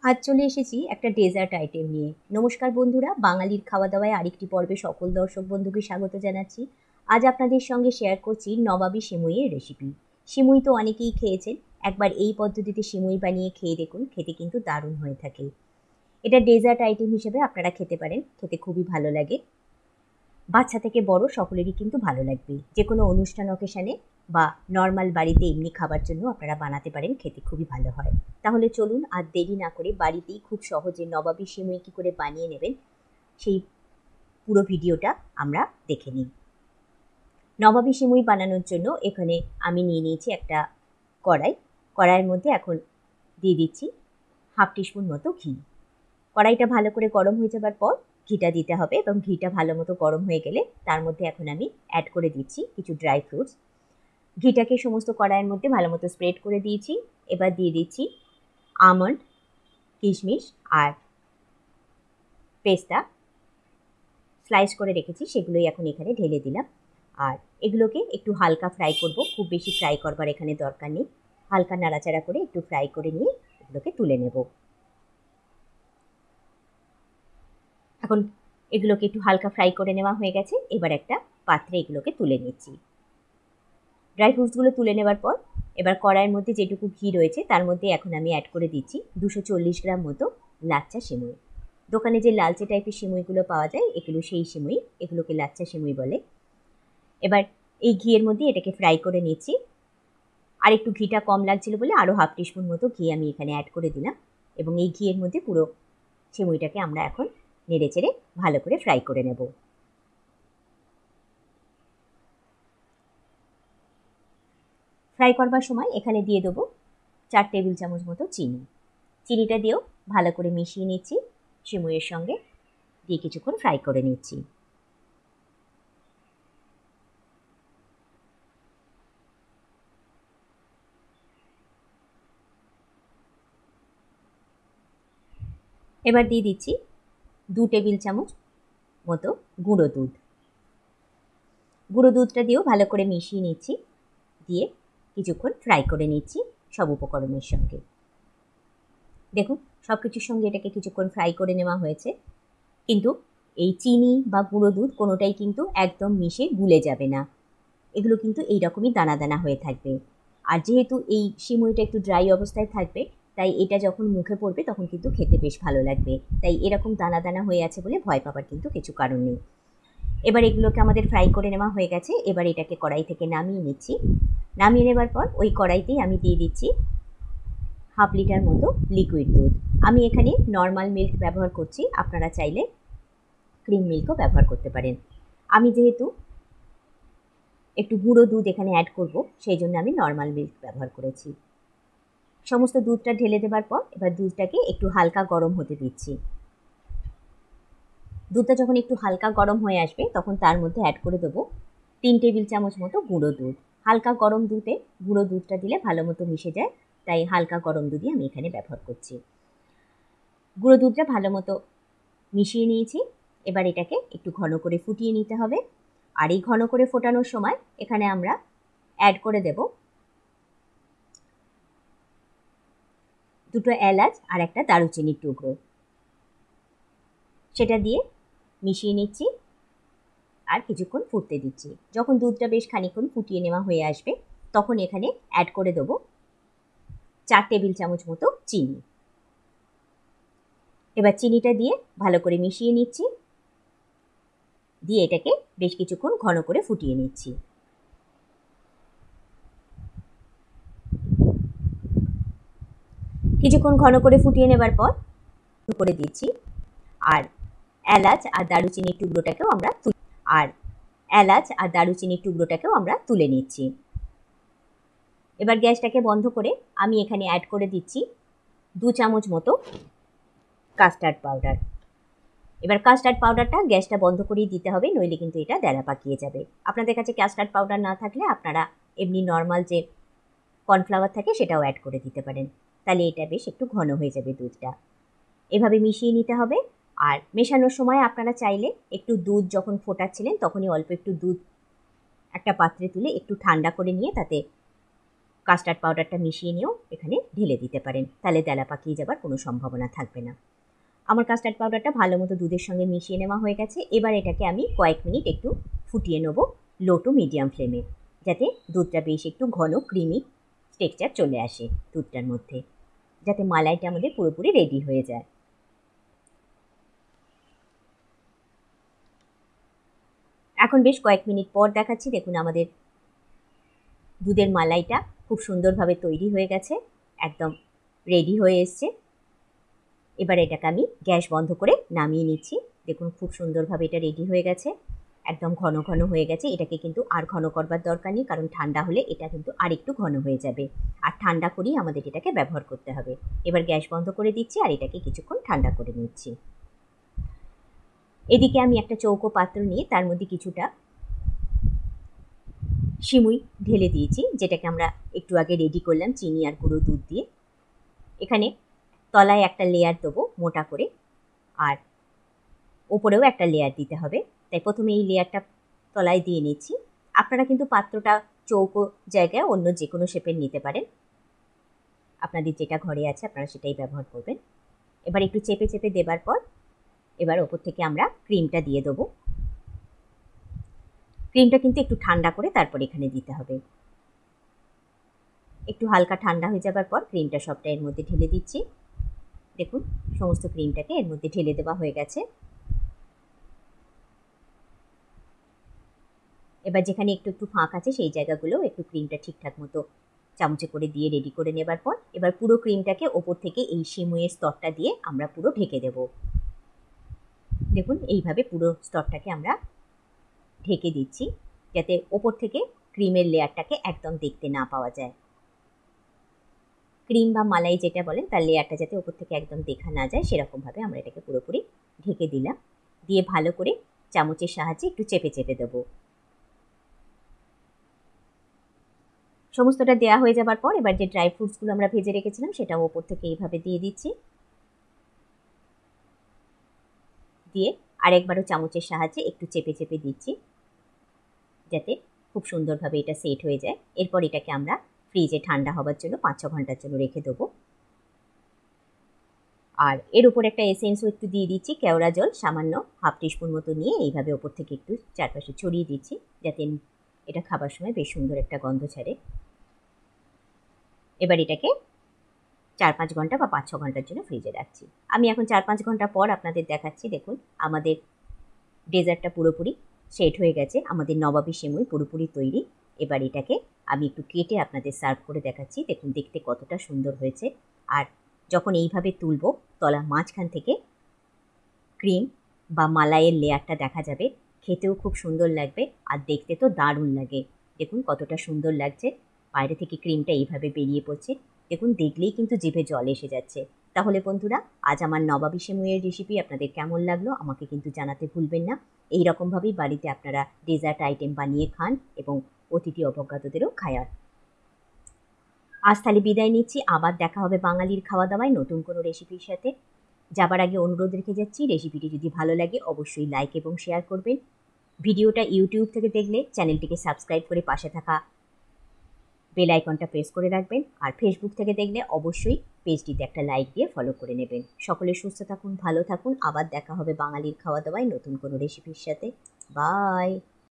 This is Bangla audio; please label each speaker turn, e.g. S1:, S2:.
S1: আজ চলে এসেছি একটা ডেজার্ট আইটেম নিয়ে। নমস্কার বন্ধুরা, বাঙালির খাওয়া দাওয়ায় আরেকটি পর্বে সকল দর্শক বন্ধুকে স্বাগত জানাচ্ছি। আজ আপনাদের সঙ্গে শেয়ার করছি নবাবী সিমুইয়ের রেসিপি। সিমুই তো অনেকেই খেয়েছেন, একবার এই পদ্ধতিতে সিমুই বানিয়ে খেয়ে দেখুন, খেতে কিন্তু দারুণ হয়ে থাকে। এটা ডেজার্ট আইটেম হিসেবে আপনারা খেতে পারেন, খেতে খুবই ভালো লাগে। বাচ্চা থেকে বড় সকলেরই কিন্তু ভালো লাগবে। যে কোনো অনুষ্ঠান অকেশানে বা নর্মাল বাড়িতে এমনি খাবার জন্য আপনারা বানাতে পারেন, খেতে খুবই ভালো হয়। তাহলে চলুন আর দেরি না করে বাড়িতেই খুব সহজে নবাবী সিমুই কী করে বানিয়ে নেবেন সেই পুরো ভিডিওটা আমরা দেখে নিই। নবাবী সিমুই বানানোর জন্য এখানে আমি নিয়ে নিয়েছি একটা কড়াইয়ের মধ্যে এখন দিয়ে দিচ্ছি 1/2 টিস্পুন মতো ঘি। কড়াইটা ভালো করে গরম হয়ে যাবার পর ঘিটা দিতে হবে এবং ঘিটা ভালো মতো গরম হয়ে গেলে তার মধ্যে এখন আমি অ্যাড করে দিচ্ছি কিছু ড্রাই ফ্রুটস। ঘিটাকে সমস্ত কড়াইয়ের মধ্যে ভালো মতো স্প্রেড করে দিয়েছি। এবার দিয়ে দিচ্ছি আমন্ড, কিশমিশ আর পেস্তা স্লাইস করে রেখেছি, সেগুলোই এখন এখানে ঢেলে দিলাম। আর এগুলোকে একটু হালকা ফ্রাই করব, খুব বেশি ফ্রাই করবার এখানে দরকার নেই। হালকা নাড়াচাড়া করে একটু ফ্রাই করে নিয়ে এগুলোকে তুলে নেব। এখন এগুলোকে একটু হালকা ফ্রাই করে নেওয়া হয়ে গেছে। এবার একটা পাত্রে এগুলোকে তুলে নিচ্ছি। ড্রাই ফ্রুটসগুলো তুলে নেওয়ার পর এবার কড়াইয়ের মধ্যে যেটুকু ঘি রয়েছে তার মধ্যে এখন আমি অ্যাড করে দিচ্ছি 240 গ্রাম মতো লাচ্চা সিমুই। দোকানে যে লালচে টাইপের সিমুইগুলো পাওয়া যায় এগুলো সেই সিমুই, এগুলোকে লাচ্চা সিমুই বলে। এবার এই ঘিয়ের মধ্যে এটাকে ফ্রাই করে নিচ্ছি। আর একটু ঘিটা কম লাগছিল বলে আরও 1/2 টিস্পুন মতো ঘি আমি এখানে অ্যাড করে দিলাম এবং এই ঘিয়ের মধ্যে পুরো সিমুইটাকে আমরা এখন নেড়ে চেড়ে ভালো করে ফ্রাই করে নেব। ফ্রাই করবার সময় এখানে দিয়ে দেবো 4 টেবিল চামচ মতো চিনি। চিনিটা দিয়েও ভালো করে মিশিয়ে নিচ্ছি সিমুইয়ের সঙ্গে, দিয়ে কিছুক্ষণ ফ্রাই করে নিচ্ছি। এবার দিয়ে দিচ্ছি 2 টেবিল চামচ মতো গুঁড়ো দুধ। গুঁড়ো দুধটা দিয়েও ভালো করে মিশিয়ে নিচ্ছি, দিয়ে কিছুক্ষণ ফ্রাই করে নিচ্ছি সব উপকরণের সঙ্গে। দেখুন সব কিছুর সঙ্গে এটাকে কিছুক্ষণ ফ্রাই করে নেওয়া হয়েছে, কিন্তু এই চিনি বা গুঁড়ো দুধ কোনোটাই কিন্তু একদম মিশে গুলে যাবে না, এগুলো কিন্তু এইরকমই দানা দানা হয়ে থাকবে। আর যেহেতু এই সিমুইটা একটু ড্রাই অবস্থায় থাকবে, তাই এটা যখন মুখে পড়বে তখন কিন্তু খেতে বেশ ভালো লাগবে। তাই এরকম দানা দানা হয়ে আছে বলে ভয় পাবার কিন্তু কিছু কারণ নেই। এবার এগুলোকে আমাদের ফ্রাই করে নেওয়া হয়ে গেছে। এবার এটাকে কড়াই থেকে নামিয়ে নিচ্ছি। নামিয়ে নেবার পর ওই কড়াইতেই আমি দিয়ে দিচ্ছি 1/2 লিটার মতো লিকুইড দুধ। আমি এখানে নর্মাল মিল্ক ব্যবহার করছি, আপনারা চাইলে ক্রিম মিল্কও ব্যবহার করতে পারেন। আমি যেহেতু একটু গুঁড়ো দুধ এখানে অ্যাড করব, সেই জন্য আমি নর্মাল মিল্ক ব্যবহার করেছি। সমস্ত দুধটা ঢেলে দেবার পর এবার দুধটাকে একটু হালকা গরম হতে দিচ্ছি। দুধটা যখন একটু হালকা গরম হয়ে আসবে তখন তার মধ্যে অ্যাড করে দেবো 3 টেবিল চামচ মতো গুঁড়ো দুধ। হালকা গরম দুধে গুঁড়ো দুধটা দিলে ভালো মতো মিশে যায়, তাই হালকা গরম দুধই আমি এখানে ব্যবহার করছি। গুঁড়ো দুধটা ভালো মতো মিশিয়ে নিয়েছি। এবার এটাকে একটু ঘন করে ফুটিয়ে নিতে হবে। আর এই ঘন করে ফোটানোর সময় এখানে আমরা অ্যাড করে দেব 2টো এলাচ আর একটা দারুচিনির টুকরো। সেটা দিয়ে মিশিয়ে নিচ্ছি আর কিছুক্ষণ ফুটতে দিচ্ছি। যখন দুধটা বেশ খানিকক্ষণ ফুটিয়ে নেওয়া হয়ে আসবে তখন এখানে অ্যাড করে দেবো 4 টেবিল চামচ মতো চিনি। এবার চিনিটা দিয়ে ভালো করে মিশিয়ে নিচ্ছি, দিয়ে এটাকে বেশ কিছুক্ষণ ঘন করে ফুটিয়ে নিচ্ছি। কিছুক্ষণ ঘন করে ফুটিয়ে নেবার পর করে দিচ্ছি আর এলাচ আর দারুচিনির টুকরোটাকেও আমরা তুলে নিচ্ছি। এবার গ্যাসটাকে বন্ধ করে আমি এখানে অ্যাড করে দিচ্ছি 2 চামচ মতো কাস্টার্ড পাউডার। এবার কাস্টার্ড পাউডারটা গ্যাসটা বন্ধ করেই দিতে হবে, নইলে কিন্তু এটা দ্বারা পাকিয়ে যাবে। আপনাদের কাছে কাস্টার্ড পাউডার না থাকলে আপনারা এমনি নর্মাল যে কর্নফ্লাওয়ার থাকে সেটাও অ্যাড করে দিতে পারেন, তাহলে এটা বেশ একটু ঘন হয়ে যাবে দুধটা। এভাবে মিশিয়ে নিতে হবে। আর মেশানোর সময় আপনারা চাইলে একটু দুধ যখন ফোটাচ্ছিলেন তখনই অল্প একটু দুধ একটা পাত্রে তুলে একটু ঠান্ডা করে নিয়ে তাতে কাস্টার্ড পাউডারটা মিশিয়ে নিয়েও এখানে ঢেলে দিতে পারেন, তাহলে দেলা পাকিয়ে যাবার কোনো সম্ভাবনা থাকবে না। আমার কাস্টার্ড পাউডারটা ভালো মতো দুধের সঙ্গে মিশিয়ে নেওয়া হয়ে গেছে। এবার এটাকে আমি কয়েক মিনিট একটু ফুটিয়ে নেব লো টু মিডিয়াম ফ্লেমে, যাতে দুধটা বেশ একটু ঘন ক্রিমি টেক্সচার চলে আসে দুধটার মধ্যে, যাতে মালাইটা আমাদের পুরোপুরি রেডি হয়ে যায়। এখন বেশ কয়েক মিনিট পর দেখাচ্ছি, দেখুন আমাদের দুধের মালাইটা খুব সুন্দরভাবে তৈরি হয়ে গেছে, একদম রেডি হয়ে এসছে। এবার এটাকে আমি গ্যাস বন্ধ করে নামিয়ে নিচ্ছি। দেখুন খুব সুন্দরভাবে এটা রেডি হয়ে গেছে, একদম ঘন ঘন হয়ে গেছে। এটাকে কিন্তু আর ঘন করবার দরকার নেই, কারণ ঠান্ডা হলে এটা কিন্তু আর একটু ঘন হয়ে যাবে, আর ঠান্ডা করেই আমাদের এটাকে ব্যবহার করতে হবে। এবার গ্যাস বন্ধ করে দিচ্ছি আর এটাকে কিছুক্ষণ ঠান্ডা করে নিচ্ছি। এদিকে আমি একটা চৌকো পাত্র নিয়ে তার মধ্যে কিছুটা সিমুই ঢেলে দিয়েছি, যেটাকে আমরা একটু আগে রেডি করলাম চিনি আর গুঁড়ো দুধ দিয়ে। এখানে তলায় একটা লেয়ার দেবো মোটা করে, আর ওপরেও একটা লেয়ার দিতে হবে। তাই প্রথমে এই লেয়ারটা তলায় দিয়ে নিচ্ছি। আপনারা কিন্তু পাত্রটা চৌকো জায়গায় অন্য যে কোনো শেপের নিতে পারেন, আপনাদের যেটা ঘরে আছে আপনারা সেটাই ব্যবহার করবেন। এবার একটু চেপে চেপে দেবার পর এবার ওপর থেকে আমরা ক্রিমটা দিয়ে দেবো। ক্রিমটা কিন্তু একটু ঠান্ডা করে তারপর এখানে দিতে হবে। একটু হালকা ঠান্ডা হয়ে যাবার পর ক্রিমটা সবটা এর মধ্যে ঢেলে দিচ্ছি। দেখুন সমস্ত ক্রিমটাকে এর মধ্যে ঢেলে দেওয়া হয়ে গেছে। এবার যেখানে একটু একটু ফাঁক আছে সেই জায়গাগুলো একটু ক্রিমটা ঠিকঠাক মতো চামচে করে দিয়ে রেডি করে নেবার পর এবার পুরো ক্রিমটাকে ওপর থেকে এই সিমুইয়ের স্তরটা দিয়ে আমরা পুরো ঢেকে দেব। দেখুন এইভাবে পুরো স্তরটাকে আমরা ঢেকে দিচ্ছি, যাতে ওপর থেকে ক্রিমের লেয়ারটাকে একদম দেখতে না পাওয়া যায়। ক্রিম বা মালাই যেটা বলেন তার লেয়ারটা যাতে ওপর থেকে একদম দেখা না যায়, সেরকমভাবে আমরা এটাকে পুরোপুরি ঢেকে দিলাম। দিয়ে ভালো করে চামচের সাহায্যে একটু চেপে চেপে দেবো। সমস্তটা দেওয়া হয়ে যাবার পর এবার যে ড্রাই ফ্রুটসগুলো আমরা ভেজে রেখেছিলাম সেটাও ওপর থেকে এইভাবে দিয়ে দিচ্ছি। দিয়ে আরেকবারও চামচের সাহায্যে একটু চেপে চেপে দিচ্ছি, যাতে খুব সুন্দরভাবে এটা সেট হয়ে যায়। এরপর এটাকে আমরা ফ্রিজে ঠান্ডা হবার জন্য 5-6 ঘন্টার জন্য রেখে দেবো। আর এর উপর একটা এসেন্সও একটু দিয়ে দিচ্ছি, কেওড়া জল সামান্য হাফ টিস্পুন মতো নিয়ে এইভাবে ওপর থেকে একটু চারপাশে ছড়িয়ে দিচ্ছি, যাতে এটা খাবার সময় বেশ সুন্দর একটা গন্ধ ছাড়ে। এবার এটাকে 4-5 ঘন্টা বা 5-6 ঘন্টার জন্য ফ্রিজে রাখছি। আমি এখন 4-5 ঘন্টা পর আপনাদের দেখাচ্ছি। দেখুন আমাদের ডেজার্টটা পুরোপুরি সেট হয়ে গেছে, আমাদের নবাবী সেমুই পুরোপুরি তৈরি। এবার এটাকে আমি একটু কেটে আপনাদের সার্ভ করে দেখাচ্ছি। দেখুন দেখতে কতটা সুন্দর হয়েছে। আর যখন এইভাবে তুলব তলা মাঝখান থেকে ক্রিম বা মালাইয়ের লেয়ারটা দেখা যাবে, খেতেও খুব সুন্দর লাগবে আর দেখতে তো দারুণ লাগে। দেখুন কতটা সুন্দর লাগছে, বাইরে থেকে ক্রিমটা এইভাবে বেরিয়ে পড়ছে। দেখুন দেখলেই কিন্তু জিভে জল এসে যাচ্ছে। তাহলে বন্ধুরা আজ আমার নবাবী সেমুইয়ের রেসিপি আপনাদের কেমন লাগলো আমাকে কিন্তু জানাতে ভুলবেন না। এই রকমভাবেই বাড়িতে আপনারা ডেজার্ট আইটেম বানিয়ে খান এবং অতিথি অভ্যাগতদেরও খায়ার। আজ তাহলে বিদায় নিচ্ছি, আবার দেখা হবে বাঙালির খাওয়া দাওয়ায় নতুন কোনো রেসিপির সাথে। যাবার আগে অনুরোধ রেখে যাচ্ছি, রেসিপিটি যদি ভালো লাগে অবশ্যই লাইক এবং শেয়ার করবেন। ভিডিওটা ইউটিউব থেকে দেখলে চ্যানেলটিকে সাবস্ক্রাইব করে পাশে থাকা বেল আইকনটা প্রেস করে রাখবেন। আর ফেসবুক থেকে দেখলে অবশ্যই পেজটিতে একটা লাইক দিয়ে ফলো করে নেবেন। সকলে সুস্থ থাকুন, ভালো থাকুন, আবার দেখা হবে বাঙালির খাওয়া দাওয়ায় নতুন কোনো রেসিপির সাথে। বাই।